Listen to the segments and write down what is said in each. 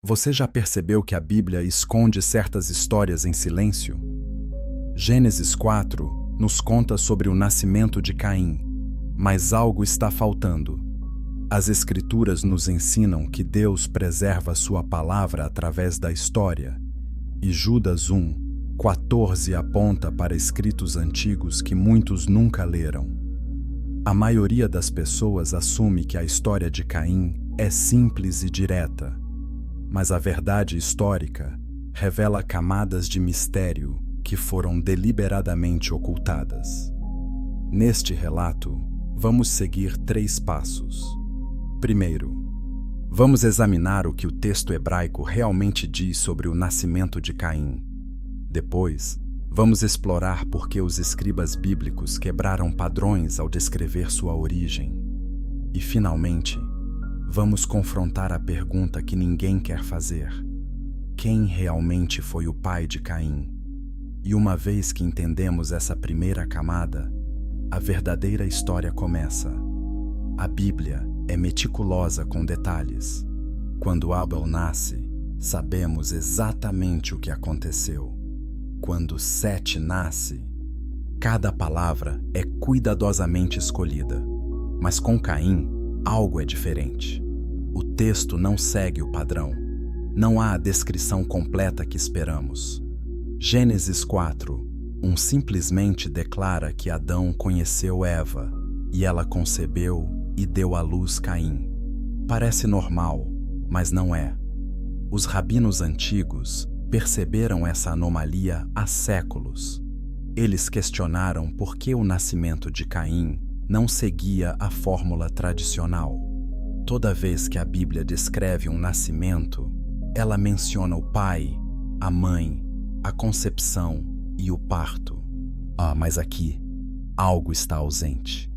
Você já percebeu que a Bíblia esconde certas histórias em silêncio? Gênesis 4 nos conta sobre o nascimento de Caim, mas algo está faltando. As Escrituras nos ensinam que Deus preserva sua palavra através da história, e Judas 1:14 aponta para escritos antigos que muitos nunca leram. A maioria das pessoas assume que a história de Caim é simples e direta, mas a verdade histórica revela camadas de mistério que foram deliberadamente ocultadas. Neste relato, vamos seguir 3 passos. Primeiro, vamos examinar o que o texto hebraico realmente diz sobre o nascimento de Caim. Depois, vamos explorar por que os escribas bíblicos quebraram padrões ao descrever sua origem. E, finalmente, vamos confrontar a pergunta que ninguém quer fazer: quem realmente foi o pai de Caim? E uma vez que entendemos essa primeira camada, a verdadeira história começa. A Bíblia é meticulosa com detalhes. Quando Abel nasce, sabemos exatamente o que aconteceu. Quando Sete nasce, cada palavra é cuidadosamente escolhida. Mas com Caim, algo é diferente. O texto não segue o padrão. Não há a descrição completa que esperamos. Gênesis 4:1 simplesmente declara que Adão conheceu Eva, e ela concebeu e deu à luz Caim. Parece normal, mas não é. Os rabinos antigos perceberam essa anomalia há séculos. Eles questionaram por que o nascimento de Caim não seguia a fórmula tradicional. Toda vez que a Bíblia descreve um nascimento, ela menciona o pai, a mãe, a concepção e o parto. Mas aqui, algo está ausente.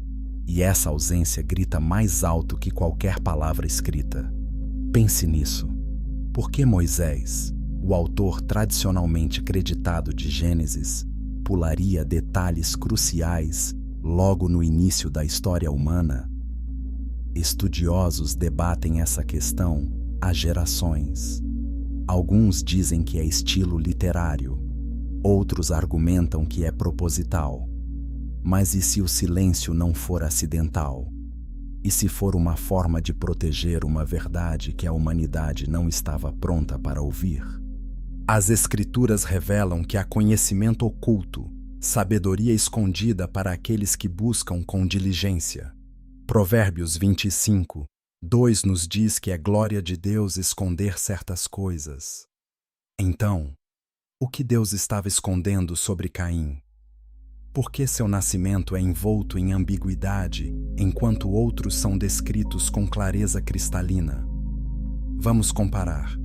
E essa ausência grita mais alto que qualquer palavra escrita. Pense nisso. Por que Moisés, o autor tradicionalmente creditado de Gênesis, pularia detalhes cruciais logo no início da história humana? Estudiosos debatem essa questão há gerações. Alguns dizem que é estilo literário, outros argumentam que é proposital. Mas e se o silêncio não for acidental? E se for uma forma de proteger uma verdade que a humanidade não estava pronta para ouvir? As Escrituras revelam que há conhecimento oculto, sabedoria escondida para aqueles que buscam com diligência. Provérbios 25:2 nos diz que é glória de Deus esconder certas coisas. Então, o que Deus estava escondendo sobre Caim? Por que seu nascimento é envolto em ambiguidade, enquanto outros são descritos com clareza cristalina? Vamos comparar.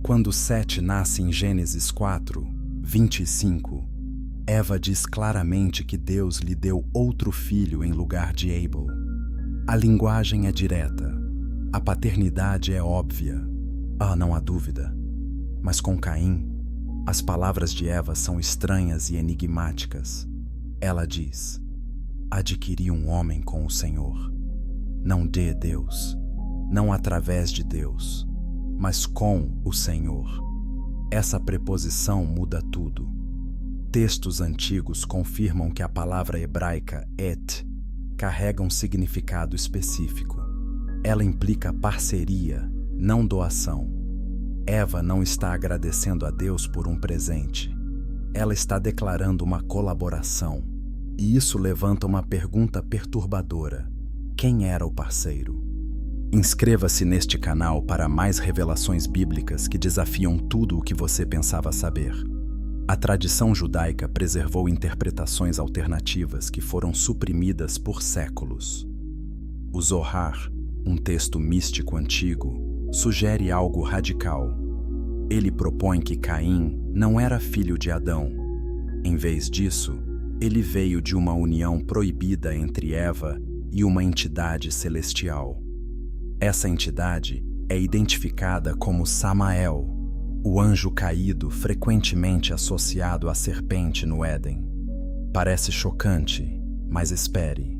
Quando Sete nasce em Gênesis 4:25, Eva diz claramente que Deus lhe deu outro filho em lugar de Abel. A linguagem é direta. A paternidade é óbvia. Não há dúvida. Mas com Caim, as palavras de Eva são estranhas e enigmáticas. Ela diz: adquiri um homem com o Senhor. Não de Deus, não através de Deus, mas com o Senhor. Essa preposição muda tudo. Textos antigos confirmam que a palavra hebraica et carrega um significado específico. Ela implica parceria, não doação. Eva não está agradecendo a Deus por um presente. Ela está declarando uma colaboração. E isso levanta uma pergunta perturbadora: quem era o parceiro? Inscreva-se neste canal para mais revelações bíblicas que desafiam tudo o que você pensava saber. A tradição judaica preservou interpretações alternativas que foram suprimidas por séculos. O Zohar, um texto místico antigo, sugere algo radical. Ele propõe que Caim não era filho de Adão. Em vez disso, ele veio de uma união proibida entre Eva e uma entidade celestial. Essa entidade é identificada como Samael, o anjo caído frequentemente associado à serpente no Éden. Parece chocante, mas espere.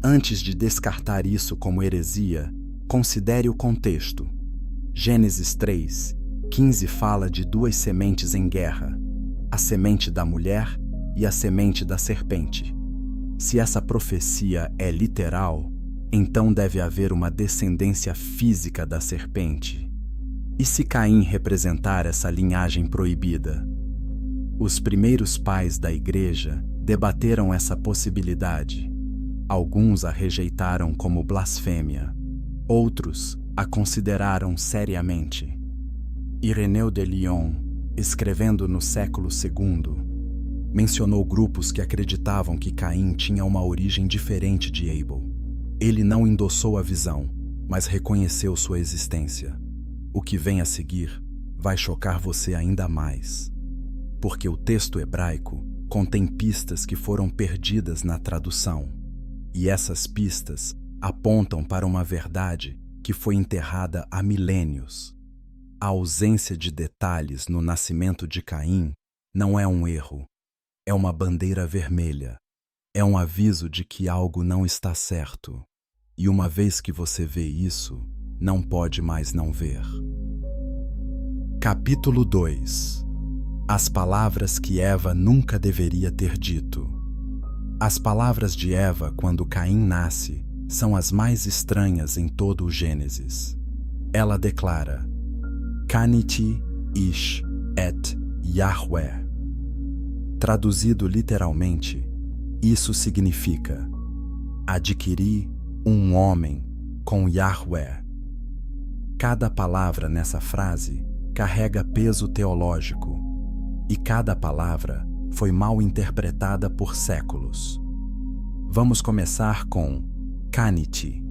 Antes de descartar isso como heresia, considere o contexto. Gênesis 3:15 fala de duas sementes em guerra, a semente da mulher e a semente da serpente. Se essa profecia é literal, então deve haver uma descendência física da serpente. E se Caim representar essa linhagem proibida? Os primeiros pais da igreja debateram essa possibilidade. Alguns a rejeitaram como blasfêmia, outros a consideraram seriamente. Ireneu de Lyon, escrevendo no século II, mencionou grupos que acreditavam que Caim tinha uma origem diferente de Abel. Ele não endossou a visão, mas reconheceu sua existência. O que vem a seguir vai chocar você ainda mais, porque o texto hebraico contém pistas que foram perdidas na tradução, e essas pistas apontam para uma verdade que foi enterrada há milênios. A ausência de detalhes no nascimento de Caim não é um erro, é uma bandeira vermelha, é um aviso de que algo não está certo. E uma vez que você vê isso, não pode mais não ver. Capítulo 2. As palavras que Eva nunca deveria ter dito. As palavras de Eva quando Caim nasce são as mais estranhas em todo o Gênesis. Ela declara: Kaniti ish et Yahweh. Traduzido literalmente, isso significa: adquiri um homem com Yahweh. Cada palavra nessa frase carrega peso teológico, e cada palavra foi mal interpretada por séculos. Vamos começar com Kaniti.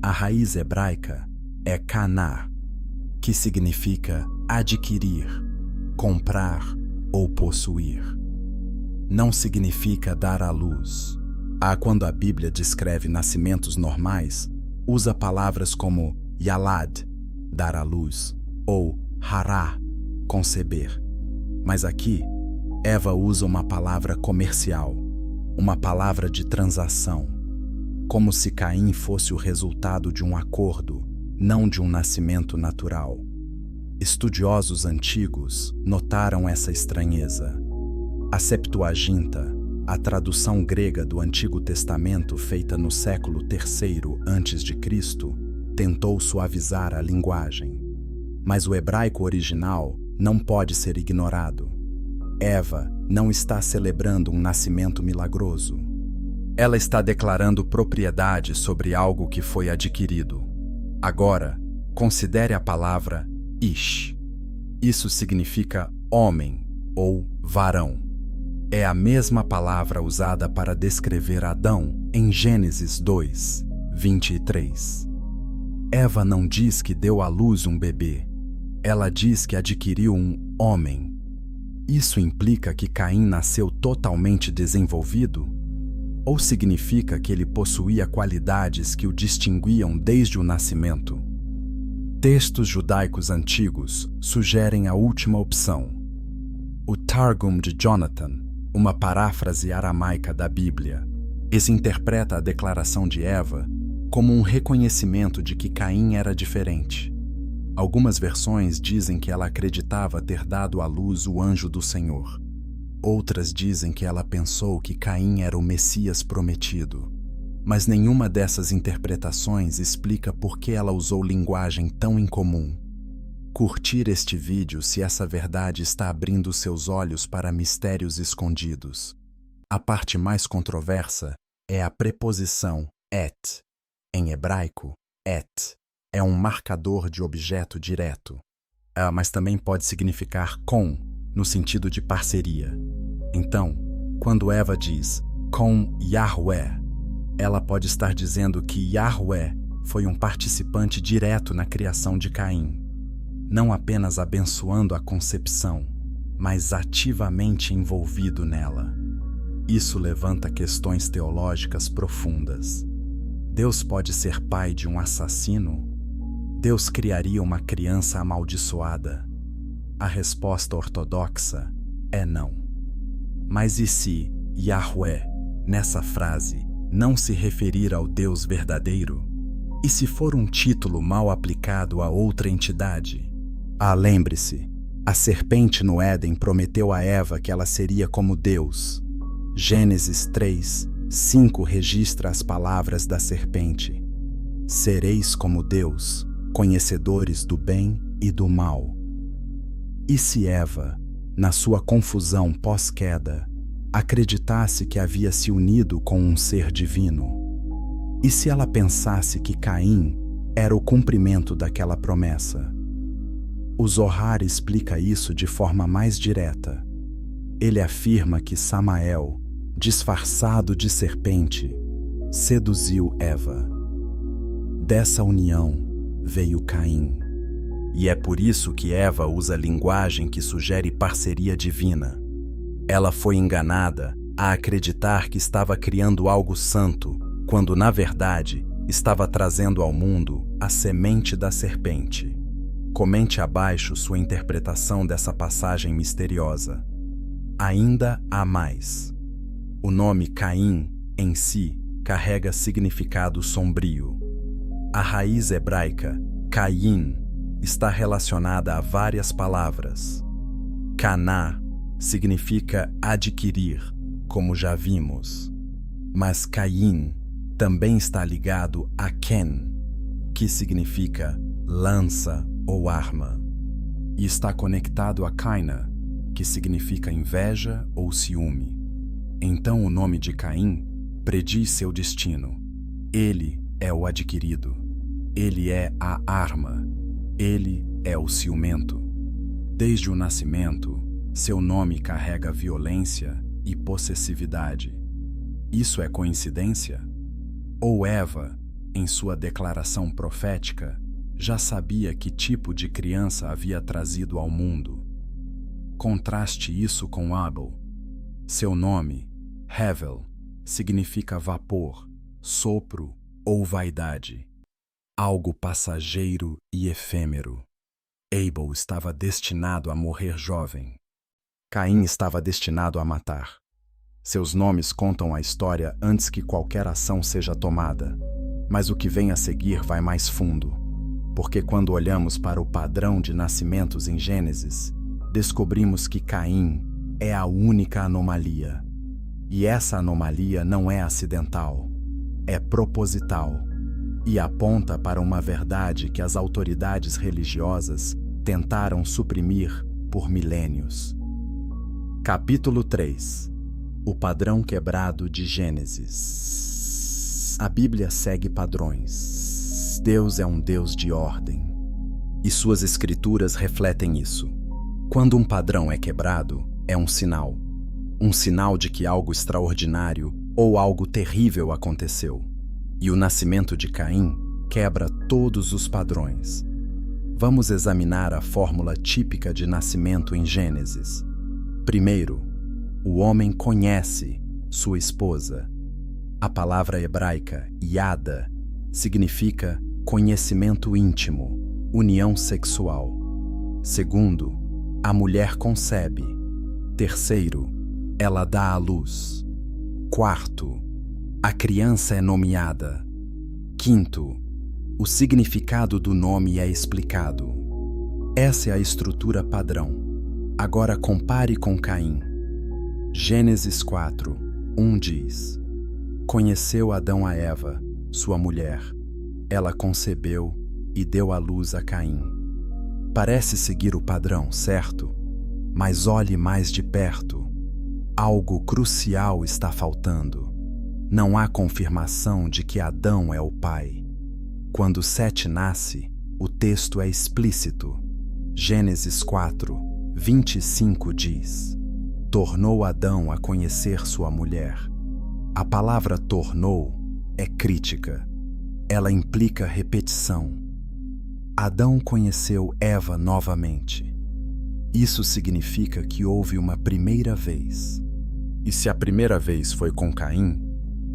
A raiz hebraica é kaná, que significa adquirir, comprar ou possuir. Não significa dar à luz. Quando a Bíblia descreve nascimentos normais, usa palavras como yalad, dar à luz, ou hará, conceber. Mas aqui, Eva usa uma palavra comercial, uma palavra de transação, como se Caim fosse o resultado de um acordo, não de um nascimento natural. Estudiosos antigos notaram essa estranheza. A Septuaginta, a tradução grega do Antigo Testamento feita no século III a.C., tentou suavizar a linguagem. Mas o hebraico original não pode ser ignorado. Eva não está celebrando um nascimento milagroso. Ela está declarando propriedade sobre algo que foi adquirido. Agora, considere a palavra ish. Isso significa homem ou varão. É a mesma palavra usada para descrever Adão em Gênesis 2:23. Eva não diz que deu à luz um bebê. Ela diz que adquiriu um homem. Isso implica que Caim nasceu totalmente desenvolvido? Ou significa que ele possuía qualidades que o distinguiam desde o nascimento? Textos judaicos antigos sugerem a última opção. O Targum de Jonathan, uma paráfrase aramaica da Bíblia, interpreta a declaração de Eva como um reconhecimento de que Caim era diferente. Algumas versões dizem que ela acreditava ter dado à luz o anjo do Senhor. Outras dizem que ela pensou que Caim era o Messias prometido. Mas nenhuma dessas interpretações explica por que ela usou linguagem tão incomum. Curtir este vídeo se essa verdade está abrindo seus olhos para mistérios escondidos. A parte mais controversa é a preposição et. Em hebraico, et é um marcador de objeto direto, mas também pode significar com, no sentido de parceria. Então, quando Eva diz com Yahweh, ela pode estar dizendo que Yahweh foi um participante direto na criação de Caim, não apenas abençoando a concepção, mas ativamente envolvido nela. Isso levanta questões teológicas profundas. Deus pode ser pai de um assassino? Deus criaria uma criança amaldiçoada? A resposta ortodoxa é não. Mas e se Yahweh, nessa frase, não se referir ao Deus verdadeiro? E se for um título mal aplicado a outra entidade? Lembre-se, a serpente no Éden prometeu a Eva que ela seria como Deus. Gênesis 3:5 registra as palavras da serpente: sereis como Deus, conhecedores do bem e do mal. E se Eva, na sua confusão pós-queda, acreditasse que havia se unido com um ser divino? E se ela pensasse que Caim era o cumprimento daquela promessa? O Zohar explica isso de forma mais direta. Ele afirma que Samael, disfarçado de serpente, seduziu Eva. Dessa união veio Caim. E é por isso que Eva usa linguagem que sugere parceria divina. Ela foi enganada a acreditar que estava criando algo santo, quando na verdade estava trazendo ao mundo a semente da serpente. Comente abaixo sua interpretação dessa passagem misteriosa. Ainda há mais. O nome Caim, em si, carrega significado sombrio. A raiz hebraica, Caim, está relacionada a várias palavras. Caná significa adquirir, como já vimos. Mas Caim também está ligado a Ken, que significa lança ou arma, e está conectado a Caina, que significa inveja ou ciúme. Então o nome de Caim prediz seu destino. Ele é o adquirido. Ele é a arma. Ele é o ciumento. Desde o nascimento, seu nome carrega violência e possessividade. Isso é coincidência? Ou Eva, em sua declaração profética, já sabia que tipo de criança havia trazido ao mundo? Contraste isso com Abel. Seu nome, Hevel, significa vapor, sopro ou vaidade. Algo passageiro e efêmero. Abel estava destinado a morrer jovem. Caim estava destinado a matar. Seus nomes contam a história antes que qualquer ação seja tomada, mas o que vem a seguir vai mais fundo, porque quando olhamos para o padrão de nascimentos em Gênesis, descobrimos que Caim é a única anomalia. E essa anomalia não é acidental, é proposital e aponta para uma verdade que as autoridades religiosas tentaram suprimir por milênios. Capítulo 3. O padrão quebrado de Gênesis. A Bíblia segue padrões. Deus é um Deus de ordem. E suas escrituras refletem isso. Quando um padrão é quebrado, é um sinal. Um sinal de que algo extraordinário ou algo terrível aconteceu. E o nascimento de Caim quebra todos os padrões. Vamos examinar a fórmula típica de nascimento em Gênesis. Primeiro, o homem conhece sua esposa. A palavra hebraica yada significa conhecimento íntimo, união sexual. Segundo, a mulher concebe. Terceiro, ela dá à luz. Quarto, a criança é nomeada. Quinto, o significado do nome é explicado. Essa é a estrutura padrão. Agora compare com Caim. Gênesis 4:1 diz: Conheceu Adão a Eva, sua mulher. Ela concebeu e deu à luz a Caim. Parece seguir o padrão, certo? Mas olhe mais de perto. Algo crucial está faltando. Não há confirmação de que Adão é o pai. Quando Sete nasce, o texto é explícito. Gênesis 4:25 diz: Tornou Adão a conhecer sua mulher. A palavra tornou é crítica. Ela implica repetição. Adão conheceu Eva novamente. Isso significa que houve uma primeira vez. E se a primeira vez foi com Caim,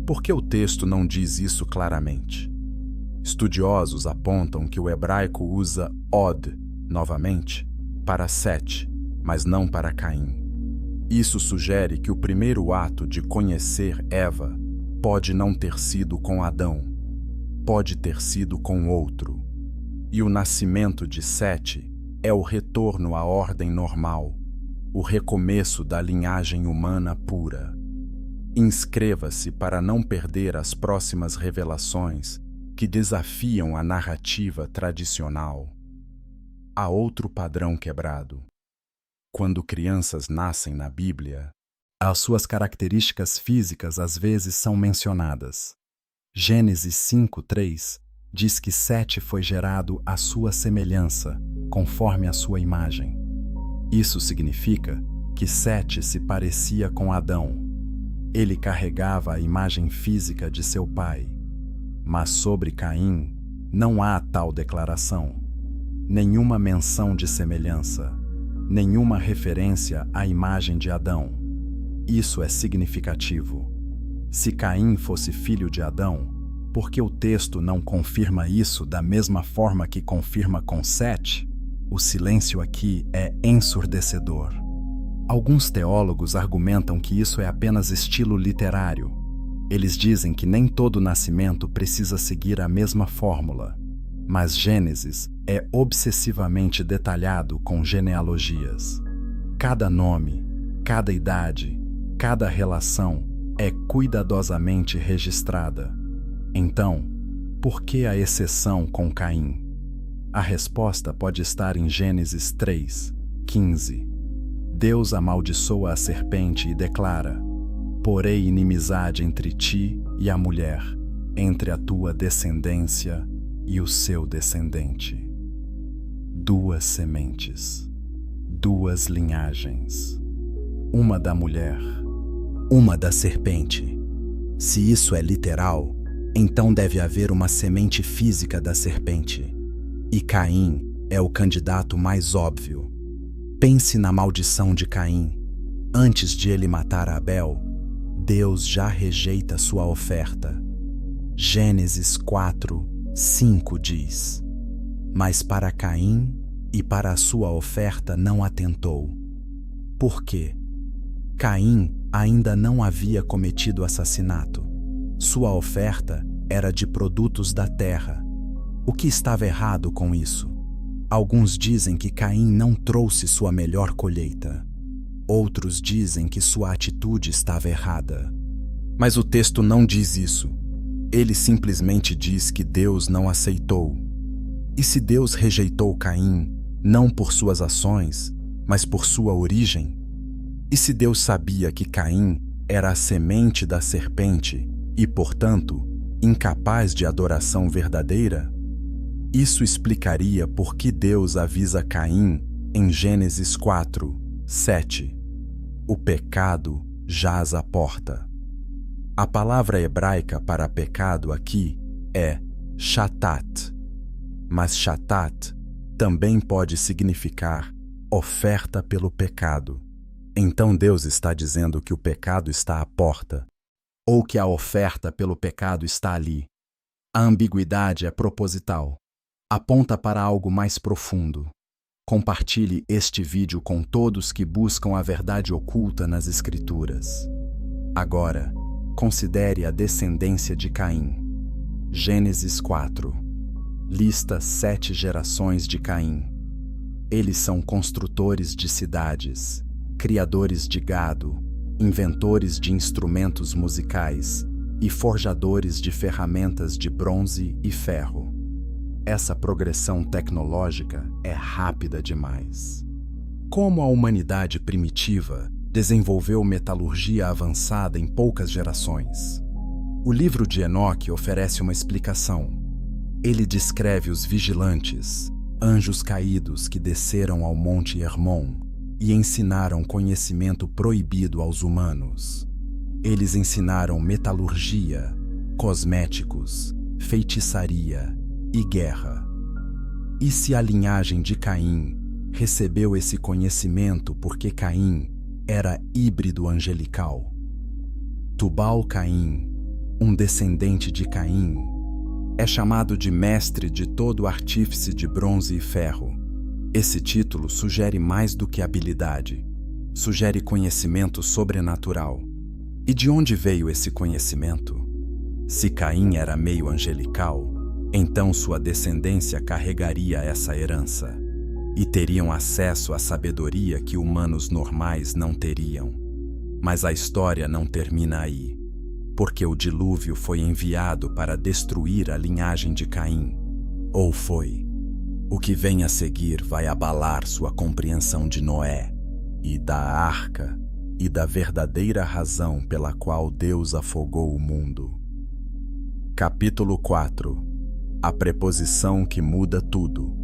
por que o texto não diz isso claramente? Estudiosos apontam que o hebraico usa od, novamente, para Sete, mas não para Caim. Isso sugere que o primeiro ato de conhecer Eva pode não ter sido com Adão. pode ter sido com outro. E o nascimento de Sete é o retorno à ordem normal, o recomeço da linhagem humana pura. Inscreva-se para não perder as próximas revelações que desafiam a narrativa tradicional. Há outro padrão quebrado. Quando crianças nascem na Bíblia, as suas características físicas às vezes são mencionadas. Gênesis 5:3 diz que Sete foi gerado à sua semelhança, conforme a sua imagem. Isso significa que Sete se parecia com Adão. Ele carregava a imagem física de seu pai. Mas sobre Caim, não há tal declaração. Nenhuma menção de semelhança, nenhuma referência à imagem de Adão. Isso é significativo. Se Caim fosse filho de Adão, por que o texto não confirma isso da mesma forma que confirma com Sete? O silêncio aqui é ensurdecedor. Alguns teólogos argumentam que isso é apenas estilo literário. Eles dizem que nem todo nascimento precisa seguir a mesma fórmula, mas Gênesis é obsessivamente detalhado com genealogias. Cada nome, cada idade, cada relação é cuidadosamente registrada. Então, por que a exceção com Caim? A resposta pode estar em Gênesis 3:15. Deus amaldiçoa a serpente e declara: porei inimizade entre ti e a mulher, entre a tua descendência e o seu descendente. Duas sementes, duas linhagens, uma da mulher, uma da serpente. Se isso é literal, então deve haver uma semente física da serpente. E Caim é o candidato mais óbvio. Pense na maldição de Caim. Antes de ele matar Abel, Deus já rejeita sua oferta. Gênesis 4:5 diz: mas para Caim e para a sua oferta não atentou. Por quê? Caim ainda não havia cometido assassinato. Sua oferta era de produtos da terra. O que estava errado com isso? Alguns dizem que Caim não trouxe sua melhor colheita. Outros dizem que sua atitude estava errada. Mas o texto não diz isso. Ele simplesmente diz que Deus não aceitou. E se Deus rejeitou Caim, não por suas ações, mas por sua origem? E se Deus sabia que Caim era a semente da serpente e, portanto, incapaz de adoração verdadeira? Isso explicaria por que Deus avisa Caim em Gênesis 4:7. O pecado jaz à porta. A palavra hebraica para pecado aqui é shatat, mas shatat também pode significar oferta pelo pecado. Então Deus está dizendo que o pecado está à porta, ou que a oferta pelo pecado está ali. A ambiguidade é proposital. Aponta para algo mais profundo. Compartilhe este vídeo com todos que buscam a verdade oculta nas Escrituras. Agora, considere a descendência de Caim. Gênesis 4. Lista 7 gerações de Caim. Eles são construtores de cidades, criadores de gado, inventores de instrumentos musicais e forjadores de ferramentas de bronze e ferro. Essa progressão tecnológica é rápida demais. Como a humanidade primitiva desenvolveu metalurgia avançada em poucas gerações? O livro de Enoque oferece uma explicação. Ele descreve os vigilantes, anjos caídos que desceram ao Monte Hermon e ensinaram conhecimento proibido aos humanos. Eles ensinaram metalurgia, cosméticos, feitiçaria e guerra. E se a linhagem de Caim recebeu esse conhecimento porque Caim era híbrido angelical? Tubal-Caim, um descendente de Caim, é chamado de mestre de todo artífice de bronze e ferro. Esse título sugere mais do que habilidade, sugere conhecimento sobrenatural. E de onde veio esse conhecimento? Se Caim era meio angelical, Então sua descendência carregaria essa herança e teriam acesso à sabedoria que humanos normais não teriam. Mas a história não termina aí, porque o dilúvio foi enviado para destruir a linhagem de Caim. Ou foi? O que vem a seguir vai abalar sua compreensão de Noé e da arca e da verdadeira razão pela qual Deus afogou o mundo. Capítulo 4. A preposição que muda tudo.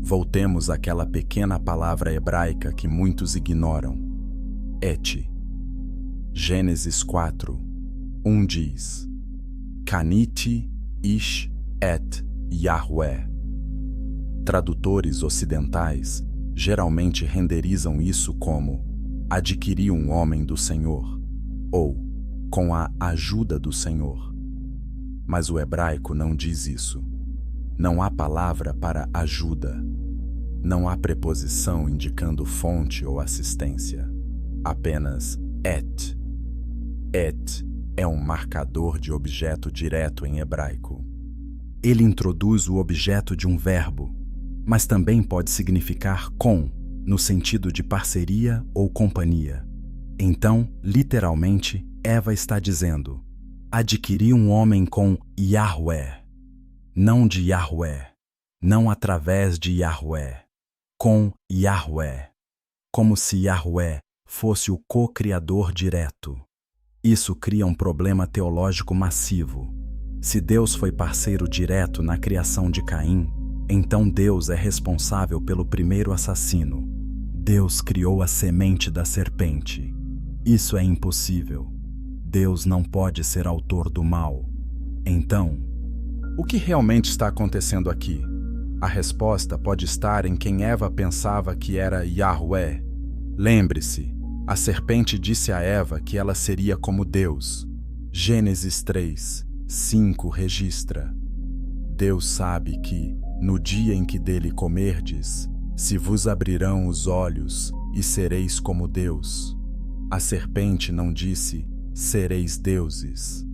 Voltemos àquela pequena palavra hebraica que muitos ignoram. Et. Gênesis 4, 1 diz: Kaniti ish et Yahweh. Tradutores ocidentais geralmente renderizam isso como adquiri um homem do Senhor ou com a ajuda do Senhor. Mas o hebraico não diz isso. Não há palavra para ajuda. Não há preposição indicando fonte ou assistência. Apenas et. Et é um marcador de objeto direto em hebraico. Ele introduz o objeto de um verbo, mas também pode significar com, no sentido de parceria ou companhia. Então, literalmente, Eva está dizendo: adquiri um homem com Yahweh, não de Yahweh, não através de Yahweh, com Yahweh, como se Yahweh fosse o co-criador direto. Isso cria um problema teológico massivo. Se Deus foi parceiro direto na criação de Caim, então Deus é responsável pelo primeiro assassino. Deus criou a semente da serpente. Isso é impossível. Deus não pode ser autor do mal. Então, o que realmente está acontecendo aqui? A resposta pode estar em quem Eva pensava que era Yahweh. Lembre-se, a serpente disse a Eva que ela seria como Deus. Gênesis 3, 5 registra: Deus sabe que, no dia em que dele comerdes, se vos abrirão os olhos e sereis como Deus. A serpente não disse, sereis deuses.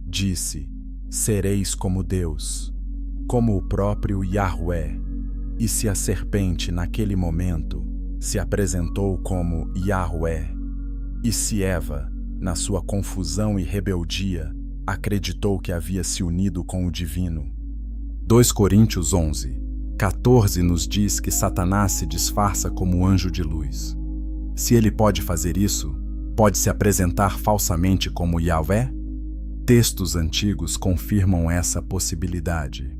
Disse, sereis como Deus, como o próprio Yahweh. E se a serpente, naquele momento, se apresentou como Yahweh, e se Eva, na sua confusão e rebeldia, acreditou que havia se unido com o divino. 2 Coríntios 11, 14 nos diz que Satanás se disfarça como anjo de luz. Se ele pode fazer isso, pode se apresentar falsamente como Yahweh? Textos antigos confirmam essa possibilidade.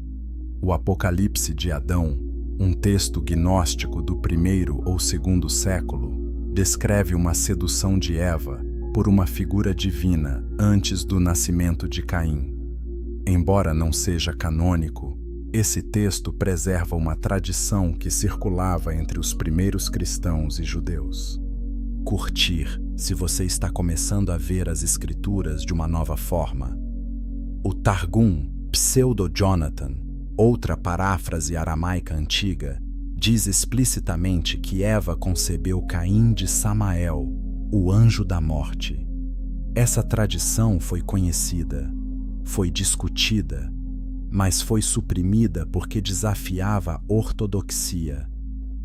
O Apocalipse de Adão, um texto gnóstico do 1º ou 2º século, descreve uma sedução de Eva por uma figura divina antes do nascimento de Caim. Embora não seja canônico, esse texto preserva uma tradição que circulava entre os primeiros cristãos e judeus. Curtir, se você está começando a ver as escrituras de uma nova forma. O Targum Pseudo-Jonathan, outra paráfrase aramaica antiga, diz explicitamente que Eva concebeu Caim de Samael, o anjo da morte. Essa tradição foi conhecida, foi discutida, mas foi suprimida porque desafiava a ortodoxia.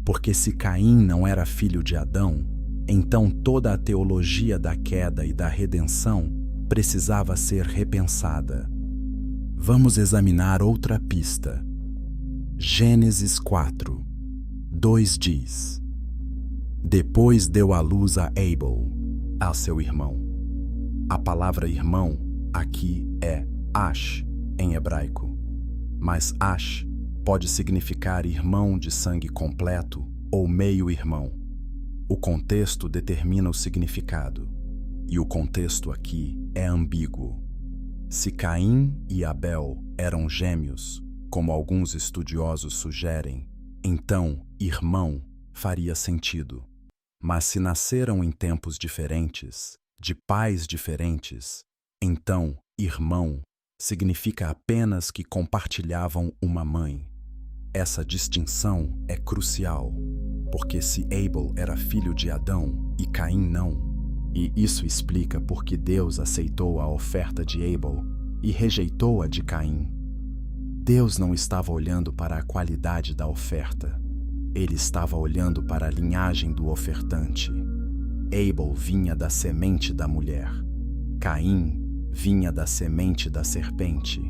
Porque se Caim não era filho de Adão, então toda a teologia da queda e da redenção precisava ser repensada. Vamos examinar outra pista. Gênesis 4, 2 diz: Depois deu à luz a Abel, a seu irmão. A palavra irmão aqui é Ash, em hebraico. Mas Ash pode significar irmão de sangue completo ou meio-irmão. O contexto determina o significado, e o contexto aqui é ambíguo. Se Caim e Abel eram gêmeos, como alguns estudiosos sugerem, então irmão faria sentido. Mas se nasceram em tempos diferentes, de pais diferentes, então irmão significa apenas que compartilhavam uma mãe. Essa distinção é crucial, porque se Abel era filho de Adão e Caim não, e isso explica por que Deus aceitou a oferta de Abel e rejeitou a de Caim. Deus não estava olhando para a qualidade da oferta. Ele estava olhando para a linhagem do ofertante. Abel vinha da semente da mulher. Caim vinha da semente da serpente.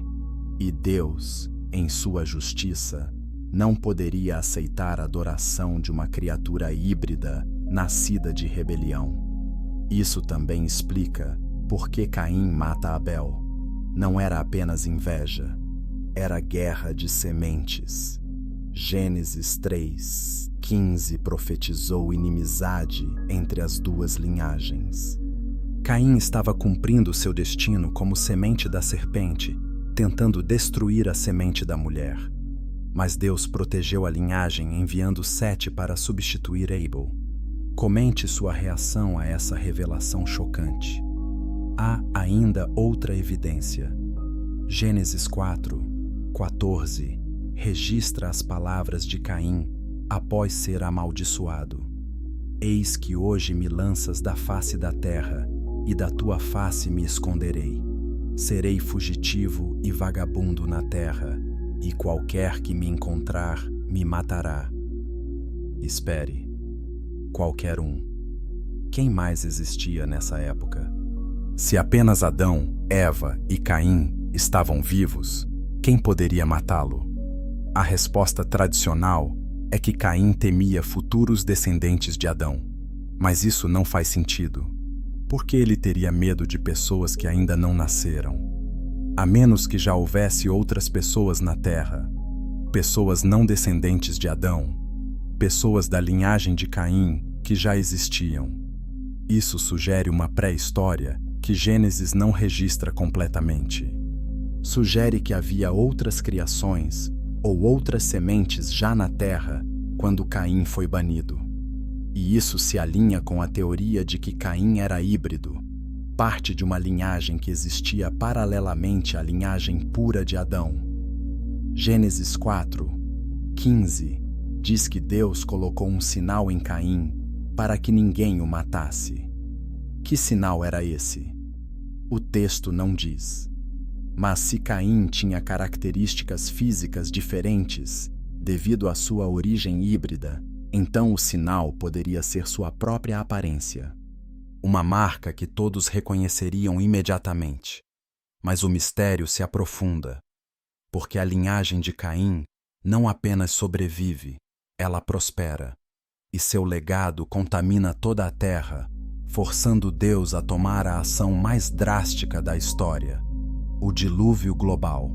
E Deus, em sua justiça, não poderia aceitar a adoração de uma criatura híbrida nascida de rebelião. Isso também explica por que Caim mata Abel. Não era apenas inveja, era guerra de sementes. Gênesis 3:15 profetizou inimizade entre as duas linhagens. Caim estava cumprindo seu destino como semente da serpente, tentando destruir a semente da mulher. Mas Deus protegeu a linhagem enviando Sete para substituir Abel. Comente sua reação a essa revelação chocante. Há ainda outra evidência. Gênesis 4:14 registra as palavras de Caim após ser amaldiçoado. Eis que hoje me lanças da face da terra, e da tua face me esconderei. Serei fugitivo e vagabundo na terra, e qualquer que me encontrar me matará. Espere, qualquer um. Quem mais existia nessa época? Se apenas Adão, Eva e Caim estavam vivos, quem poderia matá-lo? A resposta tradicional é que Caim temia futuros descendentes de Adão. Mas isso não faz sentido. Por que ele teria medo de pessoas que ainda não nasceram? A menos que já houvesse outras pessoas na Terra, pessoas não descendentes de Adão, pessoas da linhagem de Caim que já existiam. Isso sugere uma pré-história que Gênesis não registra completamente. Sugere que havia outras criações ou outras sementes já na Terra quando Caim foi banido. E isso se alinha com a teoria de que Caim era híbrido, parte de uma linhagem que existia paralelamente à linhagem pura de Adão. Gênesis 4:15 diz que Deus colocou um sinal em Caim para que ninguém o matasse. Que sinal era esse? O texto não diz. Mas se Caim tinha características físicas diferentes devido à sua origem híbrida, então o sinal poderia ser sua própria aparência. Uma marca que todos reconheceriam imediatamente. Mas o mistério se aprofunda, porque a linhagem de Caim não apenas sobrevive, ela prospera, e seu legado contamina toda a terra, forçando Deus a tomar a ação mais drástica da história, o dilúvio global.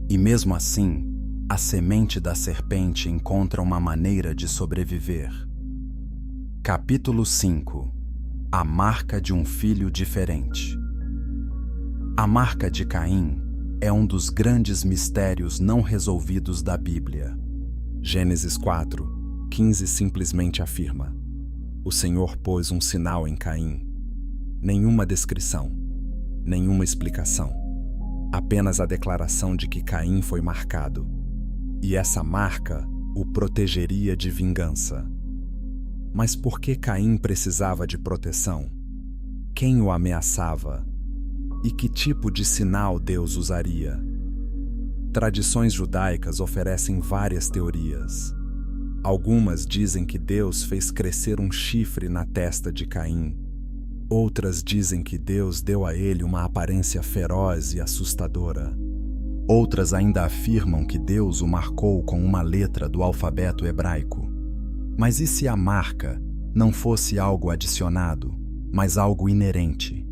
E mesmo assim, a semente da serpente encontra uma maneira de sobreviver. Capítulo 5. A marca de um filho diferente. A marca de Caim é um dos grandes mistérios não resolvidos da Bíblia. Gênesis 4:15 simplesmente afirma: o Senhor pôs um sinal em Caim. Nenhuma descrição, nenhuma explicação. Apenas a declaração de que Caim foi marcado. E essa marca o protegeria de vingança. Mas por que Caim precisava de proteção? Quem o ameaçava? E que tipo de sinal Deus usaria? Tradições judaicas oferecem várias teorias. Algumas dizem que Deus fez crescer um chifre na testa de Caim. Outras dizem que Deus deu a ele uma aparência feroz e assustadora. Outras ainda afirmam que Deus o marcou com uma letra do alfabeto hebraico. Mas e se a marca não fosse algo adicionado, mas algo inerente?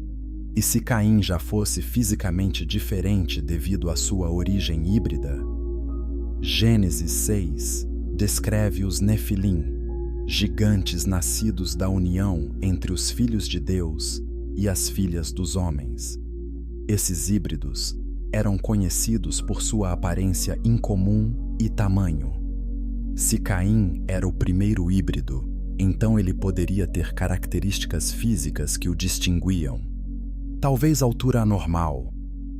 E se Caim já fosse fisicamente diferente devido à sua origem híbrida? Gênesis 6 descreve os Nefilim, gigantes nascidos da união entre os filhos de Deus e as filhas dos homens. Esses híbridos eram conhecidos por sua aparência incomum e tamanho. Se Caim era o primeiro híbrido, então ele poderia ter características físicas que o distinguiam. Talvez altura anormal,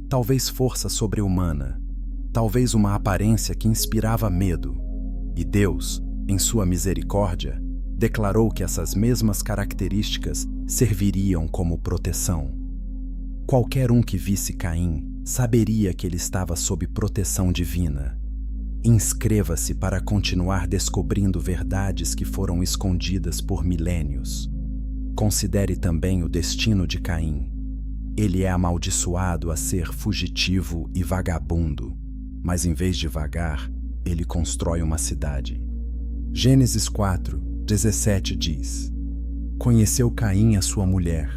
talvez força sobre-humana, talvez uma aparência que inspirava medo. E Deus, em sua misericórdia, declarou que essas mesmas características serviriam como proteção. Qualquer um que visse Caim saberia que ele estava sob proteção divina. Inscreva-se para continuar descobrindo verdades que foram escondidas por milênios. Considere também o destino de Caim. Ele é amaldiçoado a ser fugitivo e vagabundo, mas em vez de vagar, ele constrói uma cidade. Gênesis 4:17 diz: Conheceu Caim a sua mulher,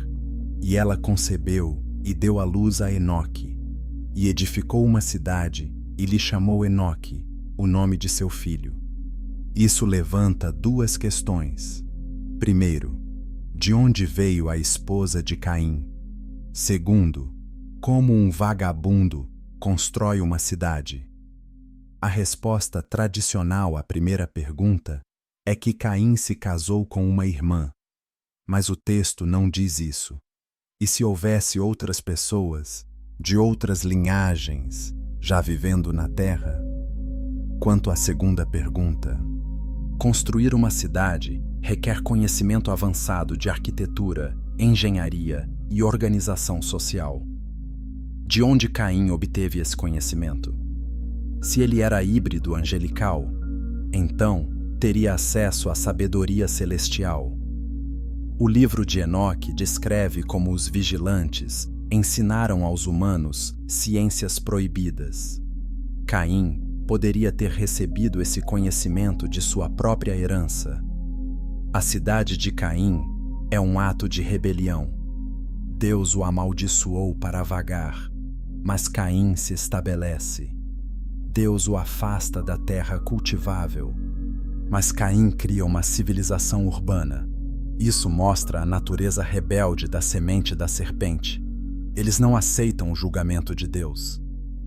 e ela concebeu e deu à luz a Enoque, e edificou uma cidade e lhe chamou Enoque, o nome de seu filho. Isso levanta duas questões. Primeiro, de onde veio a esposa de Caim? Segundo, como um vagabundo constrói uma cidade? A resposta tradicional à primeira pergunta é que Caim se casou com uma irmã, mas o texto não diz isso. E se houvesse outras pessoas, de outras linhagens, já vivendo na terra? Quanto à segunda pergunta, construir uma cidade requer conhecimento avançado de arquitetura, engenharia e organização social. De onde Caim obteve esse conhecimento? Se ele era híbrido angelical, então teria acesso à sabedoria celestial. O livro de Enoque descreve como os vigilantes ensinaram aos humanos ciências proibidas. Caim poderia ter recebido esse conhecimento de sua própria herança. A cidade de Caim é um ato de rebelião. Deus o amaldiçoou para vagar, mas Caim se estabelece. Deus o afasta da terra cultivável, mas Caim cria uma civilização urbana. Isso mostra a natureza rebelde da semente da serpente. Eles não aceitam o julgamento de Deus.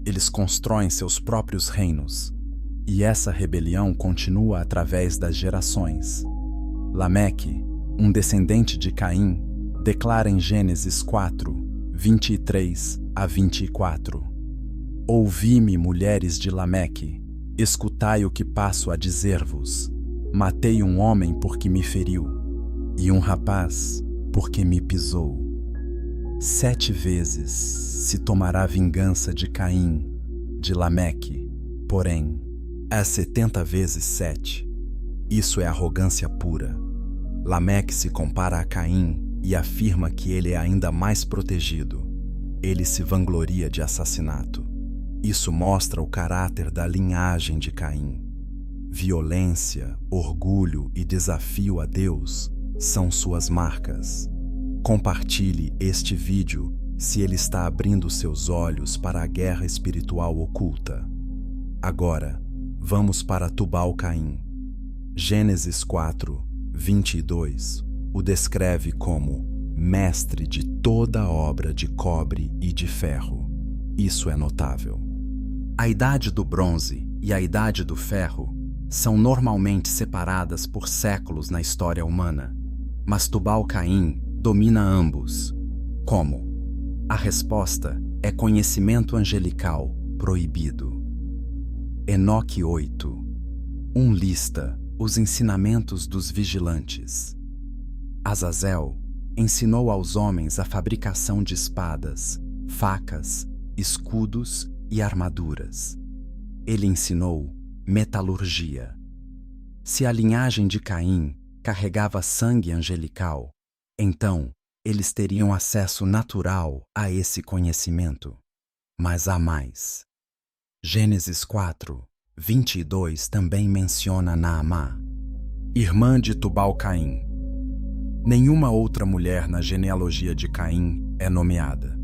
Eles constroem seus próprios reinos. E essa rebelião continua através das gerações. Lameque, um descendente de Caim, declara em Gênesis 4:23-24: Ouvi-me, mulheres de Lameque, escutai o que passo a dizer-vos. Matei um homem porque me feriu, e um rapaz porque me pisou. 7 vezes se tomará vingança de Caim, de Lameque, porém, é 70 vezes 7. Isso é arrogância pura. Lameque se compara a Caim e afirma que ele é ainda mais protegido. Ele se vangloria de assassinato. Isso mostra o caráter da linhagem de Caim. Violência, orgulho e desafio a Deus são suas marcas. Compartilhe este vídeo se ele está abrindo seus olhos para a guerra espiritual oculta. Agora, vamos para Tubal-Caim. Gênesis 4:22 o descreve como mestre de toda obra de cobre e de ferro. Isso é notável. A idade do bronze e a idade do ferro são normalmente separadas por séculos na história humana, mas Tubal-Caim domina ambos. Como? A resposta é conhecimento angelical proibido. Enoque 8:1 lista os ensinamentos dos vigilantes. Azazel ensinou aos homens a fabricação de espadas, facas, escudos e armaduras. Ele ensinou metalurgia. Se a linhagem de Caim carregava sangue angelical, então eles teriam acesso natural a esse conhecimento. Mas há mais. Gênesis 4:22 também menciona Naamá, irmã de Tubal-Caim. Nenhuma outra mulher na genealogia de Caim é nomeada.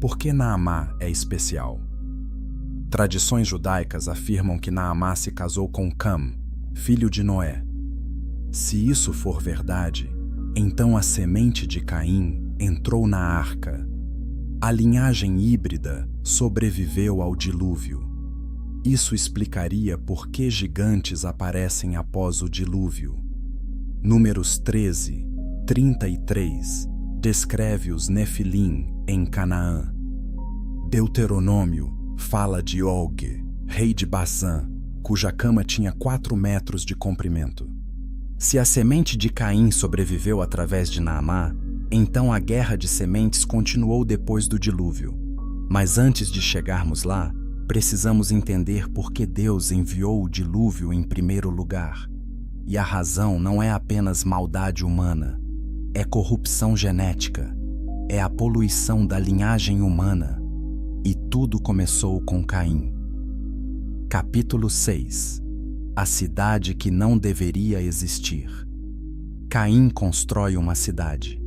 Por que Naamá é especial? Tradições judaicas afirmam que Naamá se casou com Cam, filho de Noé. Se isso for verdade, então a semente de Caim entrou na arca. A linhagem híbrida sobreviveu ao dilúvio. Isso explicaria por que gigantes aparecem após o dilúvio. Números 13:33 descreve os Nefilim em Canaã. Deuteronômio fala de Og, rei de Bazã, cuja cama tinha 4 metros de comprimento. Se a semente de Caim sobreviveu através de Naamá, então a guerra de sementes continuou depois do dilúvio. Mas antes de chegarmos lá, precisamos entender por que Deus enviou o dilúvio em primeiro lugar. E a razão não é apenas maldade humana, é corrupção genética, é a poluição da linhagem humana. E tudo começou com Caim. Capítulo 6. A cidade que não deveria existir. Caim constrói uma cidade.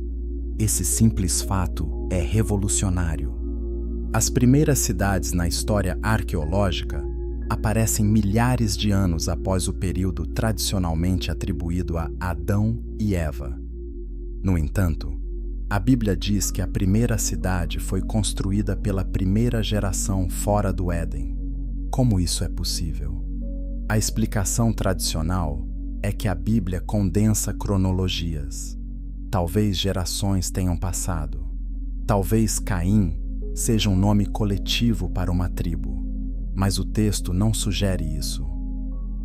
Esse simples fato é revolucionário. As primeiras cidades na história arqueológica aparecem milhares de anos após o período tradicionalmente atribuído a Adão e Eva. No entanto, a Bíblia diz que a primeira cidade foi construída pela primeira geração fora do Éden. Como isso é possível? A explicação tradicional é que a Bíblia condensa cronologias. Talvez gerações tenham passado. Talvez Caim seja um nome coletivo para uma tribo, mas o texto não sugere isso.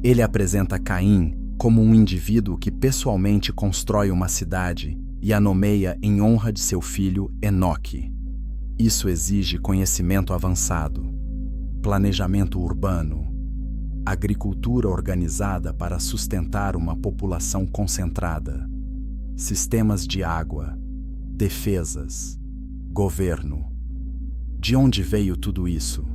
Ele apresenta Caim como um indivíduo que pessoalmente constrói uma cidade e a nomeia em honra de seu filho Enoque. Isso exige conhecimento avançado, planejamento urbano, agricultura organizada para sustentar uma população concentrada, sistemas de água, defesas, governo. De onde veio tudo isso?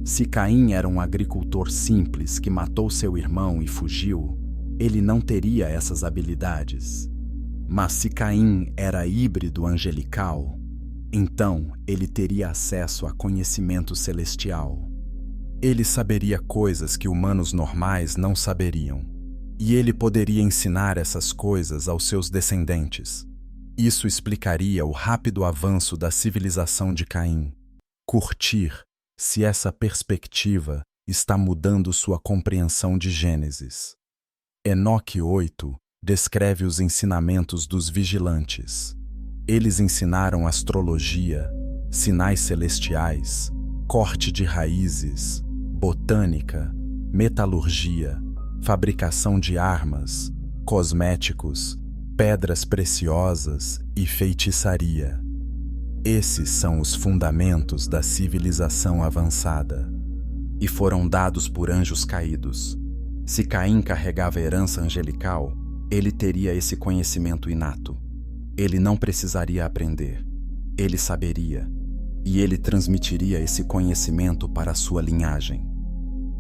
Se Caim era um agricultor simples que matou seu irmão e fugiu, ele não teria essas habilidades. Mas se Caim era híbrido angelical, então ele teria acesso a conhecimento celestial. Ele saberia coisas que humanos normais não saberiam, e ele poderia ensinar essas coisas aos seus descendentes. Isso explicaria o rápido avanço da civilização de Caim. Curtir se essa perspectiva está mudando sua compreensão de Gênesis. Enoque 8 descreve os ensinamentos dos vigilantes. Eles ensinaram astrologia, sinais celestiais, corte de raízes, botânica, metalurgia, fabricação de armas, cosméticos, pedras preciosas e feitiçaria. Esses são os fundamentos da civilização avançada e foram dados por anjos caídos. Se Caim carregava herança angelical, ele teria esse conhecimento inato. Ele não precisaria aprender. Ele saberia, e ele transmitiria esse conhecimento para a sua linhagem.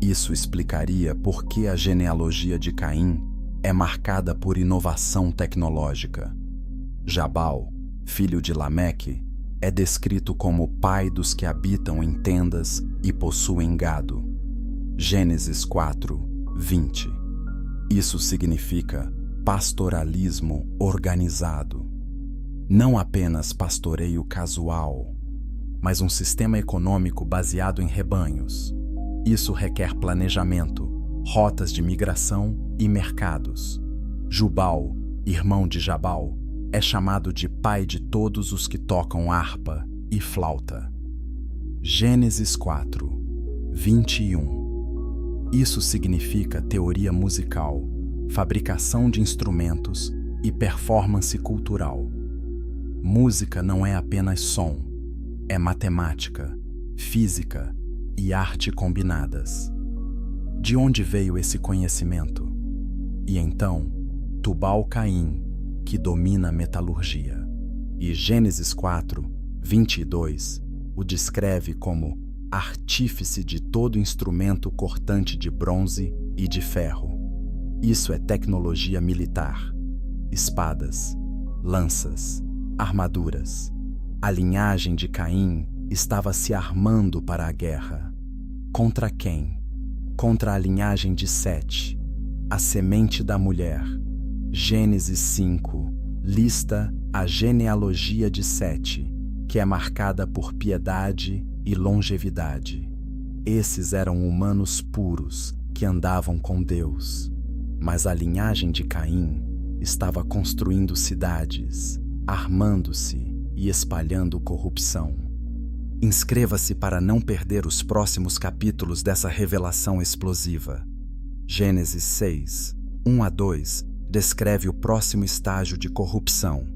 Isso explicaria por que a genealogia de Caim é marcada por inovação tecnológica. Jabal, filho de Lameque, é descrito como pai dos que habitam em tendas e possuem gado. Gênesis 4, 20. Isso significa pastoralismo organizado. Não apenas pastoreio casual, mas um sistema econômico baseado em rebanhos. Isso requer planejamento, rotas de migração e mercados. Jubal, irmão de Jabal, é chamado de pai de todos os que tocam harpa e flauta. Gênesis 4, 21. Isso significa teoria musical, fabricação de instrumentos e performance cultural. Música não é apenas som, é matemática, física e arte combinadas. De onde veio esse conhecimento? E então, Tubal-Caim, que domina a metalurgia. E Gênesis 4, 22 o descreve como artífice de todo instrumento cortante de bronze e de ferro. Isso é tecnologia militar, espadas, lanças, armaduras. A linhagem de Caim estava se armando para a guerra. Contra quem? Contra a linhagem de Sete, a semente da mulher. Gênesis 5 lista a genealogia de Sete, que é marcada por piedade e longevidade. Esses eram humanos puros que andavam com Deus. Mas a linhagem de Caim estava construindo cidades, armando-se e espalhando corrupção. Inscreva-se para não perder os próximos capítulos dessa revelação explosiva. Gênesis 6, 1 a 2 descreve o próximo estágio de corrupção.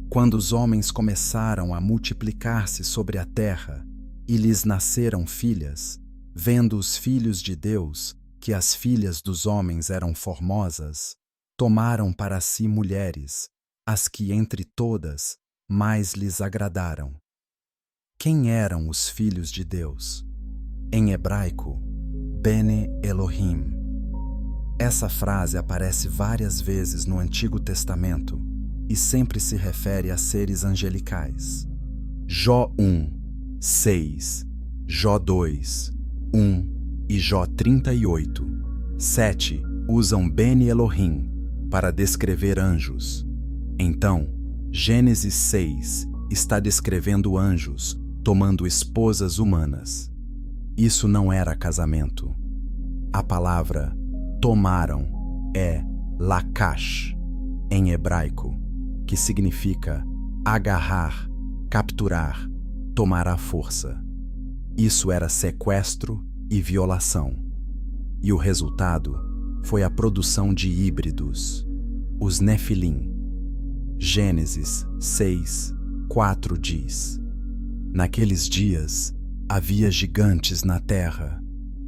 Quando os homens começaram a multiplicar-se sobre a terra E lhes nasceram filhas, vendo os filhos de Deus que as filhas dos homens eram formosas, tomaram para si mulheres, as que entre todas mais lhes agradaram. Quem eram os filhos de Deus? Em hebraico, Bene Elohim. Essa frase aparece várias vezes no Antigo Testamento e sempre se refere a seres angelicais. Jó 1, 6, Jó 2, 1 e Jó 38, 7 usam Bene Elohim para descrever anjos. Então, Gênesis 6 está descrevendo anjos tomando esposas humanas. Isso não era casamento. A palavra tomaram é lakash, em hebraico, que significa agarrar, capturar, tomar à força. Isso era sequestro e violação. E o resultado foi a produção de híbridos, os Nefilim. Gênesis 6, 4 diz: Naqueles dias havia gigantes na terra,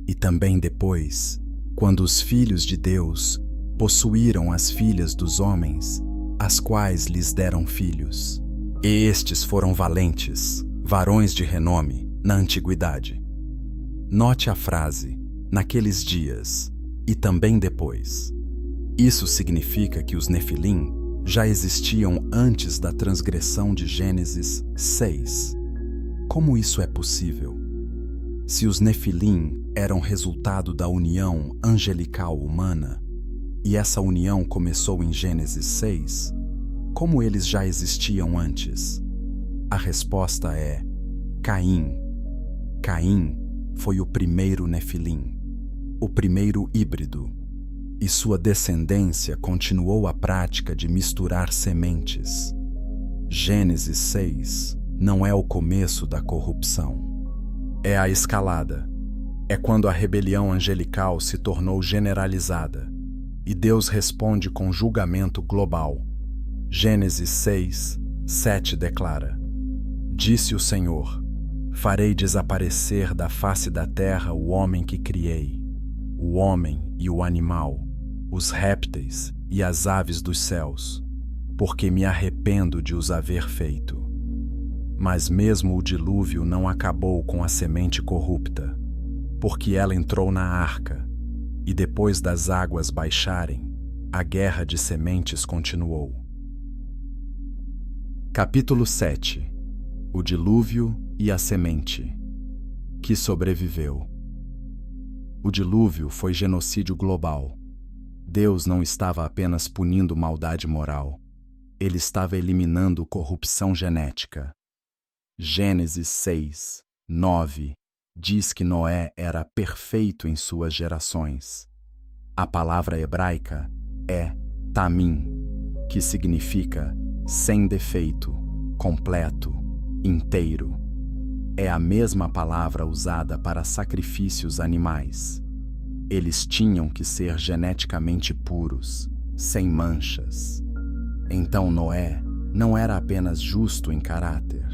e também depois, quando os filhos de Deus possuíram as filhas dos homens, as quais lhes deram filhos. E estes foram valentes, varões de renome, na antiguidade. Note a frase, naqueles dias, e também depois. Isso significa que os Nefilim já existiam antes da transgressão de Gênesis 6. Como isso é possível? Se os Nefilim eram resultado da união angelical humana, e essa união começou em Gênesis 6, como eles já existiam antes? A resposta é Caim. Caim foi o primeiro Nefilim, o primeiro híbrido, e sua descendência continuou a prática de misturar sementes. Gênesis 6 não é o começo da corrupção. É a escalada. É quando a rebelião angelical se tornou generalizada e Deus responde com julgamento global. Gênesis 6, 7 declara: Disse o Senhor: Farei desaparecer da face da terra o homem que criei, o homem e o animal, os répteis e as aves dos céus, porque me arrependo de os haver feito. Mas mesmo o dilúvio não acabou com a semente corrupta, porque ela entrou na arca, e depois das águas baixarem, a guerra de sementes continuou. Capítulo 7. O dilúvio e a semente, que sobreviveu. O dilúvio foi genocídio global. Deus não estava apenas punindo maldade moral, ele estava eliminando corrupção genética. Gênesis 6, 9 diz que Noé era perfeito em suas gerações. A palavra hebraica é tamim, que significa sem defeito, completo, inteiro. É a mesma palavra usada para sacrifícios animais. Eles tinham que ser geneticamente puros, sem manchas. Então Noé não era apenas justo em caráter,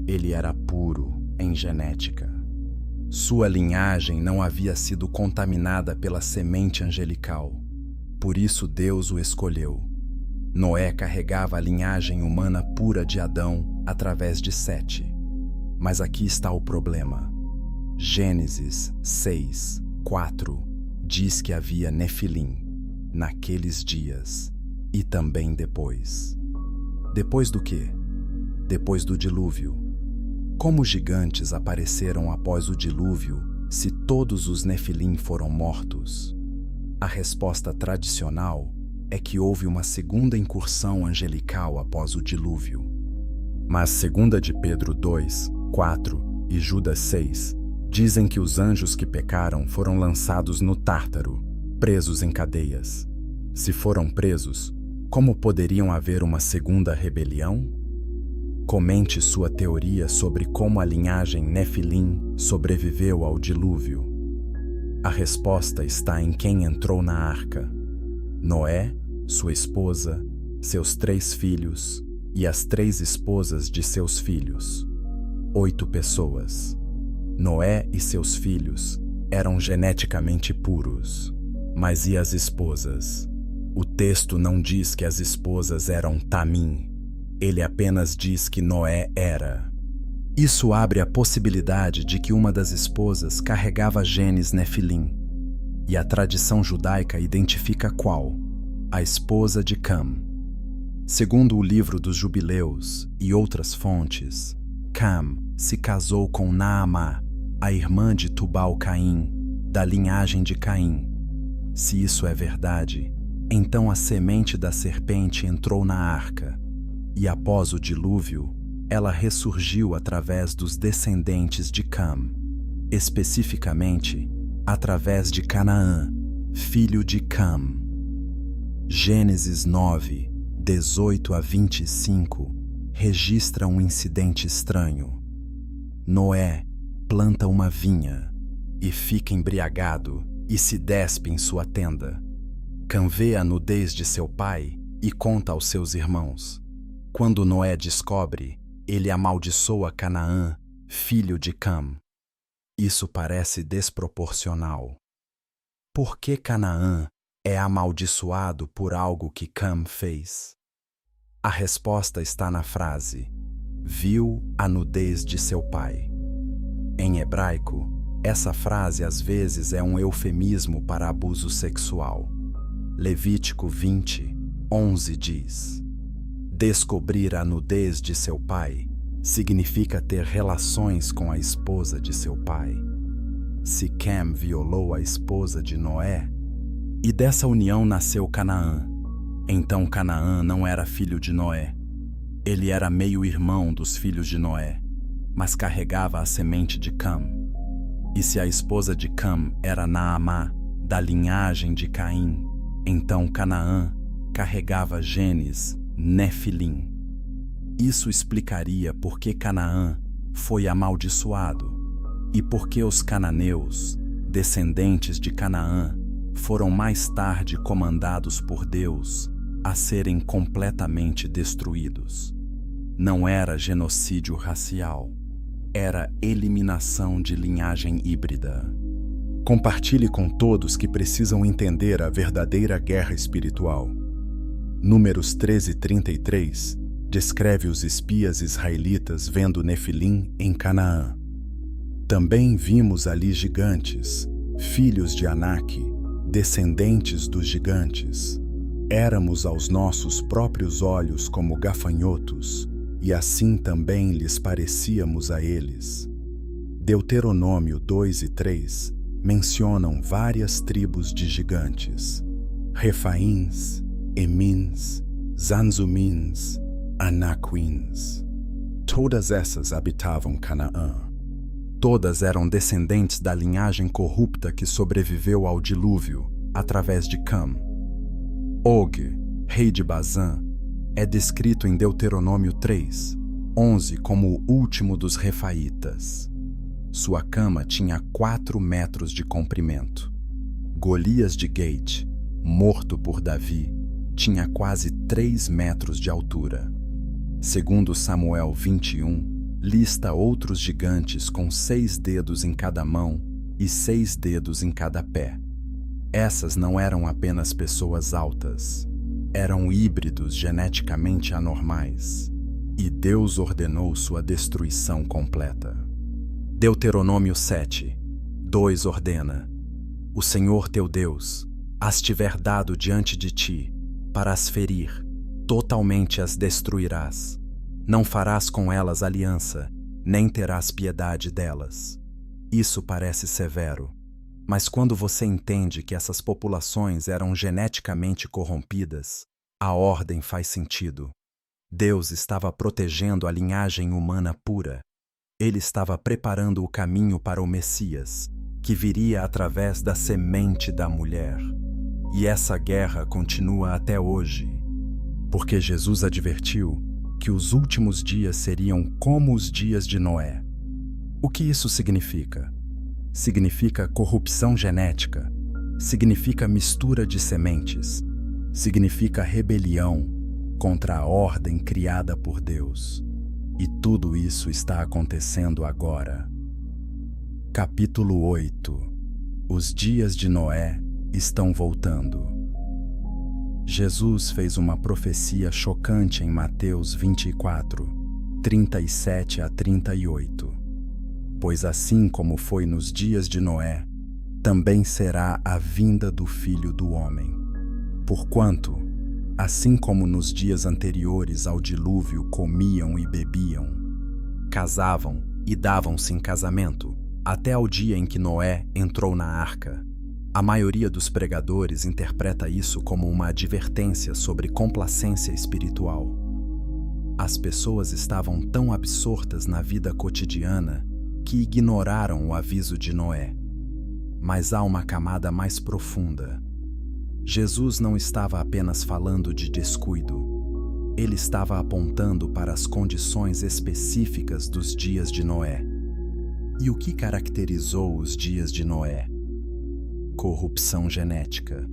ele era puro em genética. Sua linhagem não havia sido contaminada pela semente angelical, por isso Deus o escolheu. Noé carregava a linhagem humana pura de Adão através de Sete. Mas aqui está o problema. Gênesis 6, 4 diz que havia Nefilim naqueles dias e também depois. Depois do quê? Depois do dilúvio. Como gigantes apareceram após o dilúvio se todos os Nefilim foram mortos? A resposta tradicional é que houve uma segunda incursão angelical após o dilúvio. Mas 2 de Pedro 2, 4 e Judas 6 dizem que os anjos que pecaram foram lançados no Tártaro, presos em cadeias. Se foram presos, como poderiam haver uma segunda rebelião? Comente sua teoria sobre como a linhagem Nefilim sobreviveu ao dilúvio. A resposta está em quem entrou na arca: Noé, sua esposa, seus 3 filhos, e as 3 esposas de seus filhos. 8 pessoas. Noé e seus filhos eram geneticamente puros. Mas e as esposas? O texto não diz que as esposas eram tamim. Ele apenas diz que Noé era. Isso abre a possibilidade de que uma das esposas carregava genes nefilim. E a tradição judaica identifica qual? A esposa de Cam. Segundo o livro dos Jubileus e outras fontes, Cam se casou com Naamá, a irmã de Tubal-Caim, da linhagem de Caim. Se isso é verdade, então a semente da serpente entrou na arca, e após o dilúvio, ela ressurgiu através dos descendentes de Cam, especificamente através de Canaã, filho de Cam. Gênesis 9, 18 a 25 registra um incidente estranho. Noé planta uma vinha e fica embriagado e se despe em sua tenda. Cam vê a nudez de seu pai e conta aos seus irmãos. Quando Noé descobre, ele amaldiçoa Canaã, filho de Cam. Isso parece desproporcional. Por que Canaã é amaldiçoado por algo que Cam fez? A resposta está na frase: viu a nudez de seu pai. Em hebraico, essa frase às vezes é um eufemismo para abuso sexual. Levítico 20, 11 diz: descobrir a nudez de seu pai significa ter relações com a esposa de seu pai. Se Cam violou a esposa de Noé, e dessa união nasceu Canaã, então Canaã não era filho de Noé. Ele era meio-irmão dos filhos de Noé, mas carregava a semente de Cam. E se a esposa de Cam era Naamá, da linhagem de Caim, então Canaã carregava genes nefilim. Isso explicaria por que Canaã foi amaldiçoado e por que os cananeus, descendentes de Canaã, foram mais tarde comandados por Deus a serem completamente destruídos. Não era genocídio racial, era eliminação de linhagem híbrida. Compartilhe com todos que precisam entender a verdadeira guerra espiritual. Números 13:33 descreve os espias israelitas vendo Nefilim em Canaã. Também vimos ali gigantes, filhos de Anak, descendentes dos gigantes. Éramos aos nossos próprios olhos como gafanhotos, e assim também lhes parecíamos a eles. Deuteronômio 2 e 3 mencionam várias tribos de gigantes: Refaíns, Emins, Zanzumins, Anaquins. Todas essas habitavam Canaã. Todas eram descendentes da linhagem corrupta que sobreviveu ao dilúvio através de Cam. Og, rei de Bazã, é descrito em Deuteronômio 3, 11 como o último dos refaítas. Sua cama tinha 4 metros de comprimento. Golias de Gate, morto por Davi, tinha quase 3 metros de altura. Segundo Samuel 21, lista outros gigantes com 6 dedos em cada mão e 6 dedos em cada pé. Essas não eram apenas pessoas altas, eram híbridos geneticamente anormais, e Deus ordenou sua destruição completa. Deuteronômio 7, 2 ordena: o Senhor teu Deus as tiver dado diante de ti, para as ferir, totalmente as destruirás. Não farás com elas aliança, nem terás piedade delas. Isso parece severo, mas quando você entende que essas populações eram geneticamente corrompidas, a ordem faz sentido. Deus estava protegendo a linhagem humana pura. Ele estava preparando o caminho para o Messias, que viria através da semente da mulher. E essa guerra continua até hoje, porque Jesus advertiu que os últimos dias seriam como os dias de Noé. O que isso significa? Significa corrupção genética, significa mistura de sementes, significa rebelião contra a ordem criada por Deus. E tudo isso está acontecendo agora. Capítulo 8. Os dias de Noé estão voltando. Jesus fez uma profecia chocante em Mateus 24, 37 a 38. Pois assim como foi nos dias de Noé, também será a vinda do Filho do Homem. Porquanto, assim como nos dias anteriores ao dilúvio comiam e bebiam, casavam e davam-se em casamento, até ao dia em que Noé entrou na arca. A maioria dos pregadores interpreta isso como uma advertência sobre complacência espiritual. As pessoas estavam tão absortas na vida cotidiana que ignoraram o aviso de Noé. Mas há uma camada mais profunda. Jesus não estava apenas falando de descuido. Ele estava apontando para as condições específicas dos dias de Noé. E o que caracterizou os dias de Noé? Corrupção genética,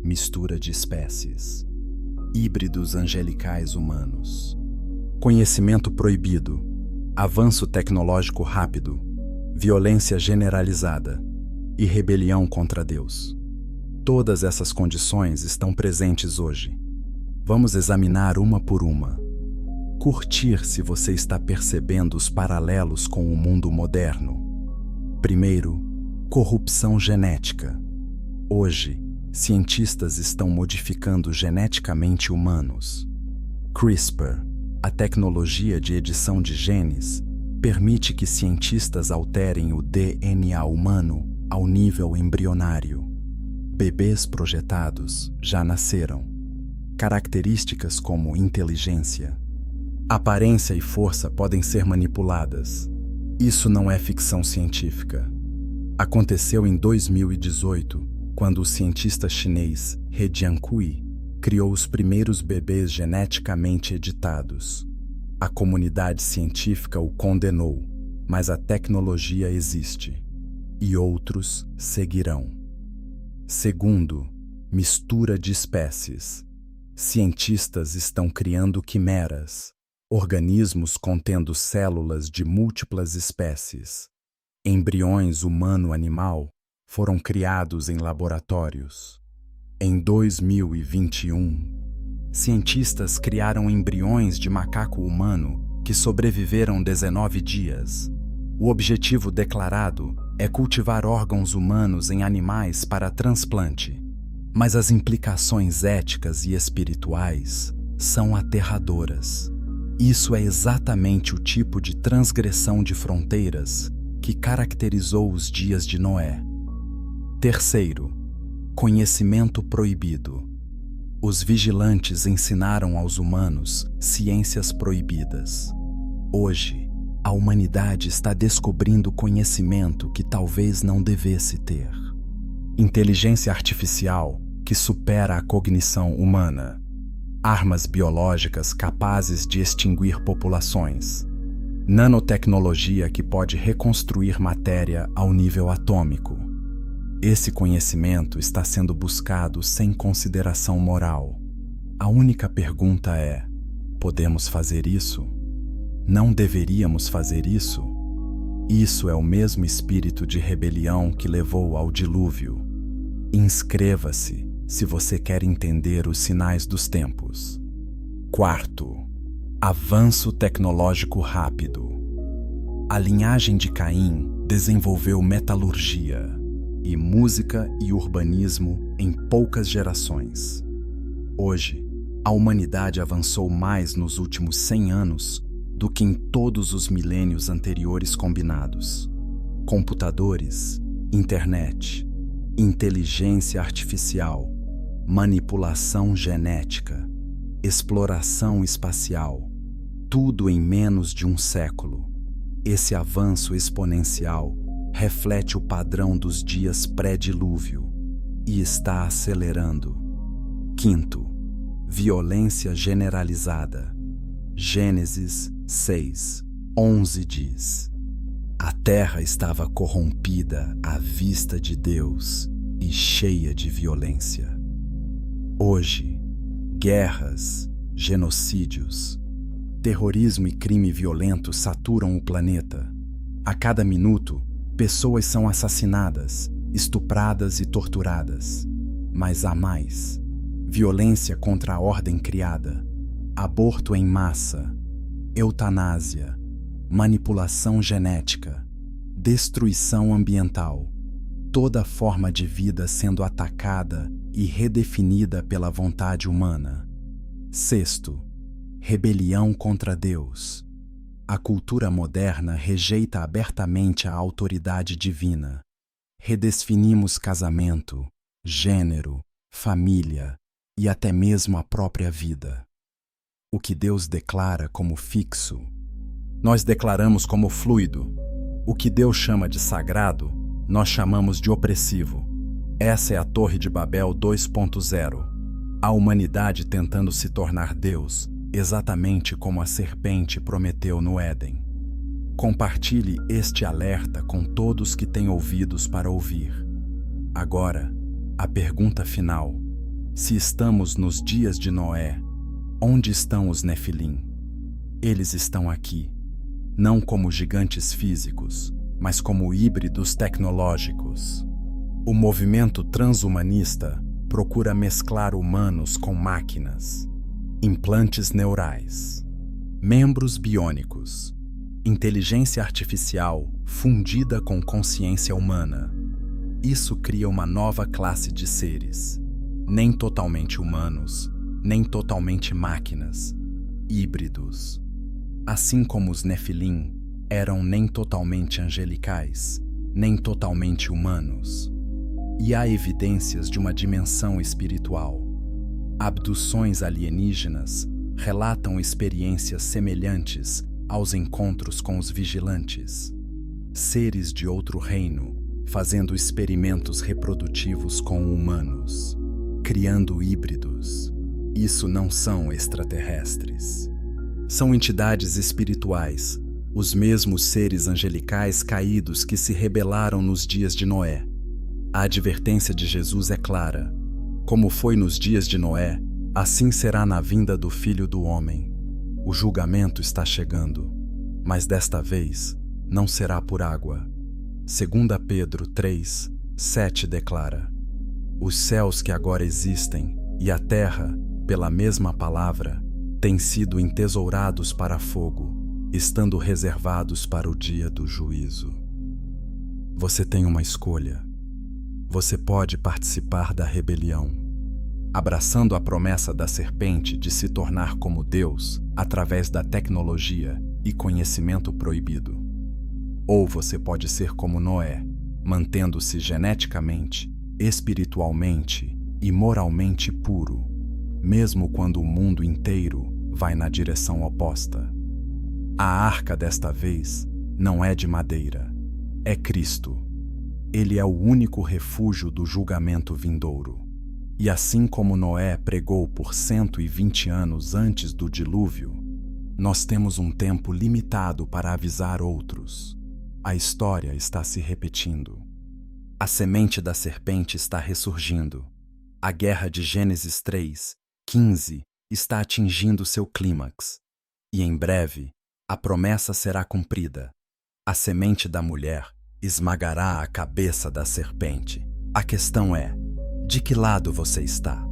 mistura de espécies, híbridos angelicais humanos, conhecimento proibido, avanço tecnológico rápido, violência generalizada e rebelião contra Deus. Todas essas condições estão presentes hoje. Vamos examinar uma por uma. Curtir se você está percebendo os paralelos com o mundo moderno. Primeiro, corrupção genética. Hoje, cientistas estão modificando geneticamente humanos. CRISPR, a tecnologia de edição de genes, permite que cientistas alterem o DNA humano ao nível embrionário. Bebês projetados já nasceram. Características como inteligência, aparência e força podem ser manipuladas. Isso não é ficção científica. Aconteceu em 2018, quando o cientista chinês He Jiankui criou os primeiros bebês geneticamente editados. A comunidade científica o condenou, mas a tecnologia existe, e outros seguirão. Segundo, mistura de espécies. Cientistas estão criando quimeras, organismos contendo células de múltiplas espécies. Embriões humano-animal foram criados em laboratórios. Em 2021, cientistas criaram embriões de macaco humano que sobreviveram 19 dias. O objetivo declarado é cultivar órgãos humanos em animais para transplante, mas as implicações éticas e espirituais são aterradoras. Isso é exatamente o tipo de transgressão de fronteiras que caracterizou os dias de Noé. Terceiro, conhecimento proibido. Os vigilantes ensinaram aos humanos ciências proibidas. Hoje, a humanidade está descobrindo conhecimento que talvez não devesse ter. Inteligência artificial que supera a cognição humana. Armas biológicas capazes de extinguir populações. Nanotecnologia que pode reconstruir matéria ao nível atômico. Esse conhecimento está sendo buscado sem consideração moral. A única pergunta é: podemos fazer isso? Não deveríamos fazer isso? Isso é o mesmo espírito de rebelião que levou ao dilúvio. Inscreva-se se você quer entender os sinais dos tempos. Quarto, avanço tecnológico rápido. A linhagem de Caim desenvolveu metalurgia e música e urbanismo em poucas gerações. Hoje, a humanidade avançou mais nos últimos 100 anos do que em todos os milênios anteriores combinados. Computadores, internet, inteligência artificial, manipulação genética, exploração espacial, tudo em menos de um século. Esse avanço exponencial reflete o padrão dos dias pré-dilúvio e está acelerando. Quinto, violência generalizada. Gênesis 6:11 diz: a terra estava corrompida à vista de Deus e cheia de violência. Hoje, guerras, genocídios, terrorismo e crime violento saturam o planeta. A cada minuto, Pessoas são assassinadas, estupradas e torturadas. Mas há mais: violência contra a ordem criada, aborto em massa, eutanásia, manipulação genética, destruição ambiental, toda forma de vida sendo atacada e redefinida pela vontade humana. Sexto, rebelião contra Deus. A cultura moderna rejeita abertamente a autoridade divina. Redefinimos casamento, gênero, família e até mesmo a própria vida. O que Deus declara como fixo, nós declaramos como fluido. O que Deus chama de sagrado, nós chamamos de opressivo. Essa é a Torre de Babel 2.0. A humanidade tentando se tornar Deus, exatamente como a serpente prometeu no Éden. Compartilhe este alerta com todos que têm ouvidos para ouvir. Agora, a pergunta final: se estamos nos dias de Noé, onde estão os Nefilim? Eles estão aqui, não como gigantes físicos, mas como híbridos tecnológicos. O movimento transhumanista procura mesclar humanos com máquinas, implantes neurais, membros biônicos, inteligência artificial fundida com consciência humana. Isso cria uma nova classe de seres, nem totalmente humanos, nem totalmente máquinas, híbridos. Assim como os Nefilim eram nem totalmente angelicais, nem totalmente humanos. E há evidências de uma dimensão espiritual. Abduções alienígenas relatam experiências semelhantes aos encontros com os vigilantes. Seres de outro reino fazendo experimentos reprodutivos com humanos, criando híbridos. Isso não são extraterrestres. São entidades espirituais, os mesmos seres angelicais caídos que se rebelaram nos dias de Noé. A advertência de Jesus é clara: como foi nos dias de Noé, assim será na vinda do Filho do Homem. O julgamento está chegando, mas desta vez não será por água. 2 Pedro 3:7 declara: os céus que agora existem e a terra, pela mesma palavra, têm sido entesourados para fogo, estando reservados para o dia do juízo. Você tem uma escolha. Você pode participar da rebelião, abraçando a promessa da serpente de se tornar como Deus através da tecnologia e conhecimento proibido. Ou você pode ser como Noé, mantendo-se geneticamente, espiritualmente e moralmente puro, mesmo quando o mundo inteiro vai na direção oposta. A arca desta vez não é de madeira, é Cristo. Ele é o único refúgio do julgamento vindouro. E assim como Noé pregou por 120 anos antes do dilúvio, nós temos um tempo limitado para avisar outros. A história está se repetindo. A semente da serpente está ressurgindo. A guerra de Gênesis 3:15 está atingindo seu clímax. E em breve, a promessa será cumprida. A semente da mulher esmagará a cabeça da serpente. A questão é: de que lado você está?